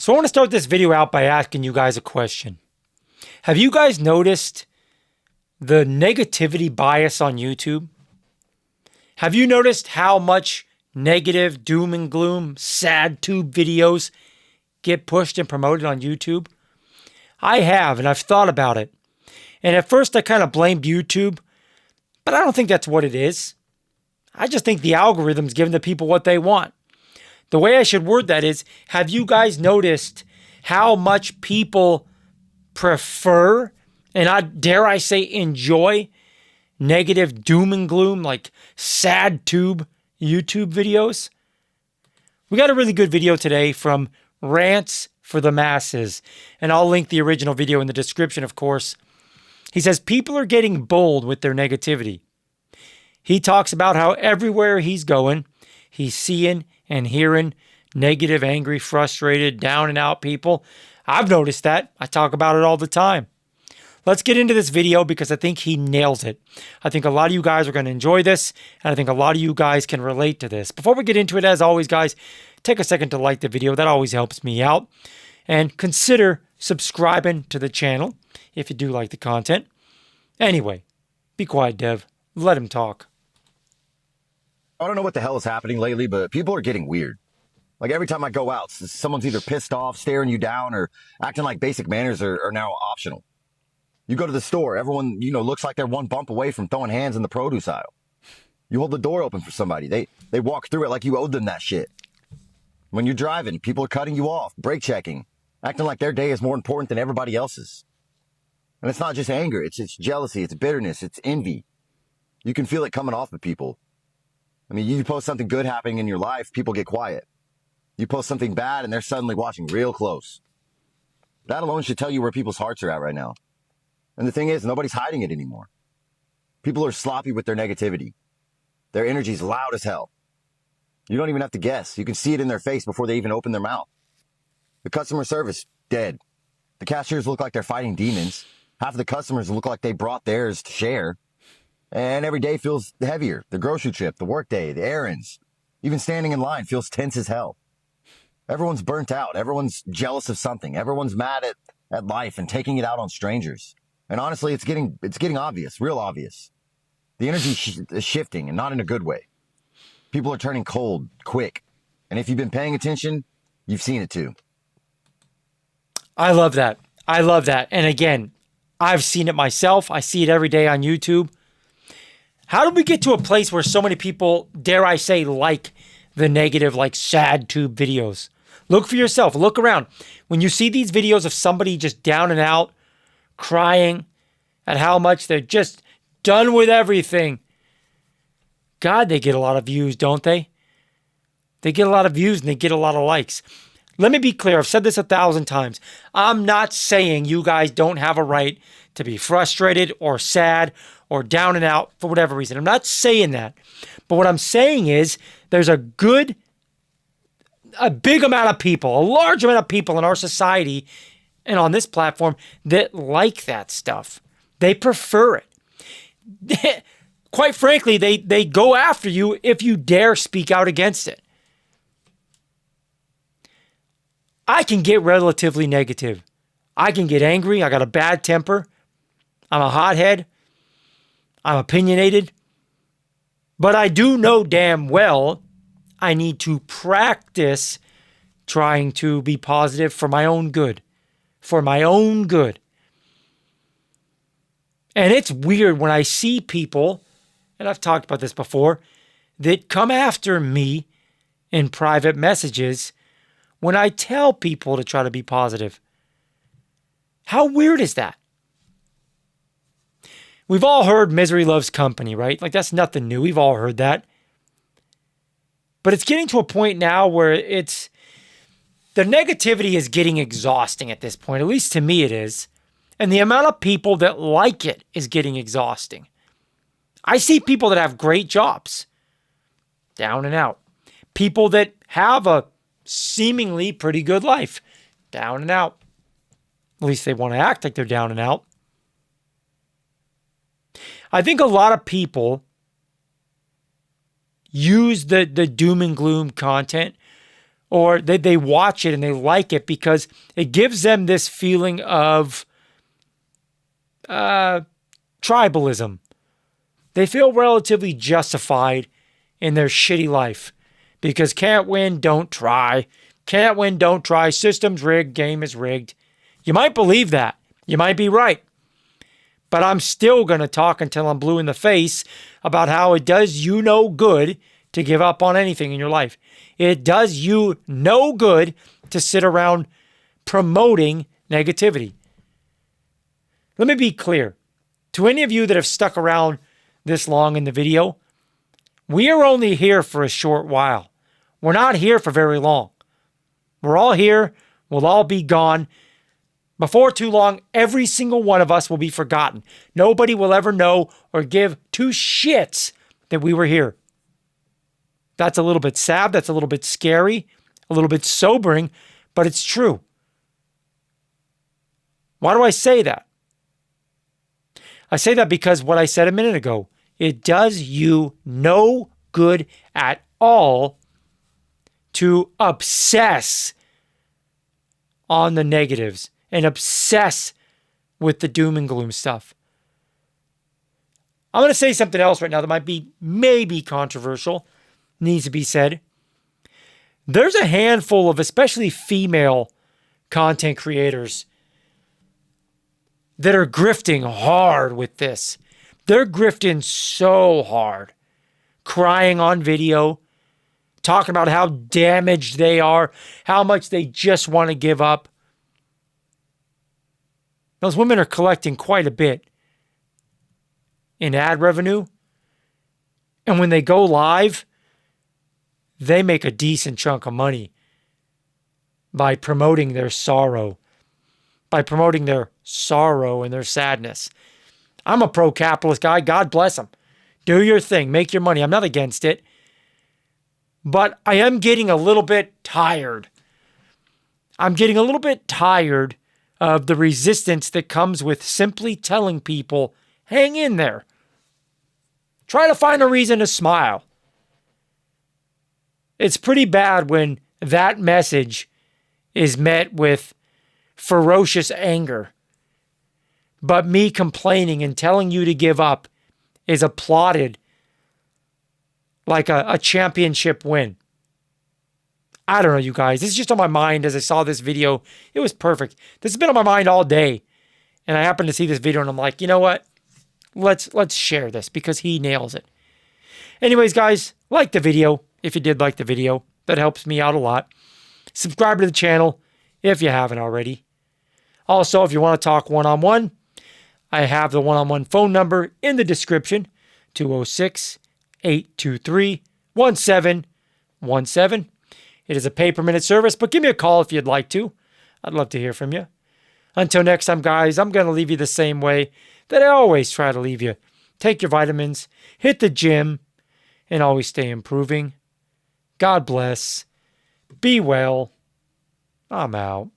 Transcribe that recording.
So I want to start this video out by asking you guys a question. Have you guys noticed the negativity bias on YouTube? Have you noticed how much negative, doom and gloom, sad tube videos get pushed and promoted on YouTube? I have, and I've thought about it. And at first I kind of blamed YouTube, but I don't think that's what it is. I just think the algorithm's giving the people what they want. The way I should word that is, have you guys noticed how much people prefer, and dare I say enjoy, negative doom and gloom, like sad tube YouTube videos? We got a really good video today from Rants for the Masses, and I'll link the original video in the description, of course. He says people are getting bold with their negativity. He talks about how everywhere he's going, he's seeing and hearing negative, angry, frustrated, down and out people. I've noticed that. I talk about it all the time. Let's get into this video because I think he nails it. I think a lot of you guys are going to enjoy this, and I think a lot of you guys can relate to this. Before we get into it, as always, guys, take a second to like the video. That always helps me out. And consider subscribing to the channel if you do like the content. Anyway, be quiet, Dev. Let him talk. I don't know what the hell is happening lately, but people are getting weird. Like every time I go out, someone's either pissed off, staring you down, or acting like basic manners are now optional. You go to the store, everyone, looks like they're one bump away from throwing hands in the produce aisle. You hold the door open for somebody. They walk through it like you owed them that shit. When you're driving, people are cutting you off, brake checking, acting like their day is more important than everybody else's. And it's not just anger, it's jealousy, it's bitterness, it's envy. You can feel it coming off of people. I mean, you post something good happening in your life, people get quiet. You post something bad and they're suddenly watching real close. That alone should tell you where people's hearts are at right now. And the thing is, nobody's hiding it anymore. People are sloppy with their negativity. Their energy's loud as hell. You don't even have to guess. You can see it in their face before they even open their mouth. The customer service, dead. The cashiers look like they're fighting demons. Half of the customers look like they brought theirs to share. And every day feels heavier. The grocery trip, the workday, the errands, even standing in line feels tense as hell. Everyone's burnt out. Everyone's jealous of something. Everyone's mad at life and taking it out on strangers. And honestly, it's getting obvious, real obvious. The energy is shifting, and not in a good way. People are turning cold, quick. And if you've been paying attention, you've seen it too. I love that. I love that. And again, I've seen it myself. I see it every day on YouTube. How did we get to a place where so many people, dare I say, like the negative, like sad tube videos? Look for yourself. Look around. When you see these videos of somebody just down and out, crying at how much they're just done with everything, God, they get a lot of views, don't they? They get a lot of views and they get a lot of likes. Let me be clear. I've said this 1,000 times. I'm not saying you guys don't have a right to be frustrated or sad or down and out for whatever reason. I'm not saying that. But what I'm saying is there's a big amount of people, a large amount of people in our society and on this platform that like that stuff. They prefer it. Quite frankly, they go after you if you dare speak out against it. I can get relatively negative. I can get angry. I got a bad temper. I'm a hothead. I'm opinionated. But I do know damn well I need to practice trying to be positive for my own good. For my own good. And it's weird when I see people, and I've talked about this before, that come after me in private messages when I tell people to try to be positive. How weird is that? We've all heard misery loves company, right? Like that's nothing new. We've all heard that. But it's getting to a point now where the negativity is getting exhausting at this point. At least to me it is. And the amount of people that like it is getting exhausting. I see people that have great jobs. Down and out. People that have a seemingly pretty good life. Down and out. At least they want to act like they're down and out. I think a lot of people use the doom and gloom content or they watch it and they like it because it gives them this feeling of tribalism. They feel relatively justified in their shitty life because can't win, don't try. Can't win, don't try. System's rigged, game is rigged. You might believe that. You might be right. But I'm still going to talk until I'm blue in the face about how it does you no good to give up on anything in your life. It does you no good to sit around promoting negativity. Let me be clear. To any of you that have stuck around this long in the video, we are only here for a short while. We're not here for very long. We're all here. We'll all be gone. Before too long, every single one of us will be forgotten. Nobody will ever know or give two shits that we were here. That's a little bit sad. That's a little bit scary, a little bit sobering, but it's true. Why do I say that? I say that because what I said a minute ago, it does you no good at all to obsess on the negatives and obsess with the doom and gloom stuff. I'm going to say something else right now that might be maybe controversial, needs to be said. There's a handful of especially female content creators that are grifting hard with this. They're grifting so hard, crying on video, talking about how damaged they are, how much they just want to give up. Those women are collecting quite a bit in ad revenue. And when they go live, they make a decent chunk of money by promoting their sorrow, and their sadness. I'm a pro-capitalist guy. God bless them. Do your thing. Make your money. I'm not against it. But I am getting a little bit tired. I'm getting a little bit tired of the resistance that comes with simply telling people, hang in there. Try to find a reason to smile. It's pretty bad when that message is met with ferocious anger. But me complaining and telling you to give up is applauded like a championship win. I don't know, you guys. This is just on my mind as I saw this video. It was perfect. This has been on my mind all day. And I happened to see this video and I'm like, you know what? Let's share this because he nails it. Anyways, guys, like the video if you did like the video. That helps me out a lot. Subscribe to the channel if you haven't already. Also, if you want to talk one-on-one, I have the one-on-one phone number in the description, 206-823-1717. It is a pay-per-minute service, but give me a call if you'd like to. I'd love to hear from you. Until next time, guys, I'm going to leave you the same way that I always try to leave you. Take your vitamins, hit the gym, and always stay improving. God bless. Be well. I'm out.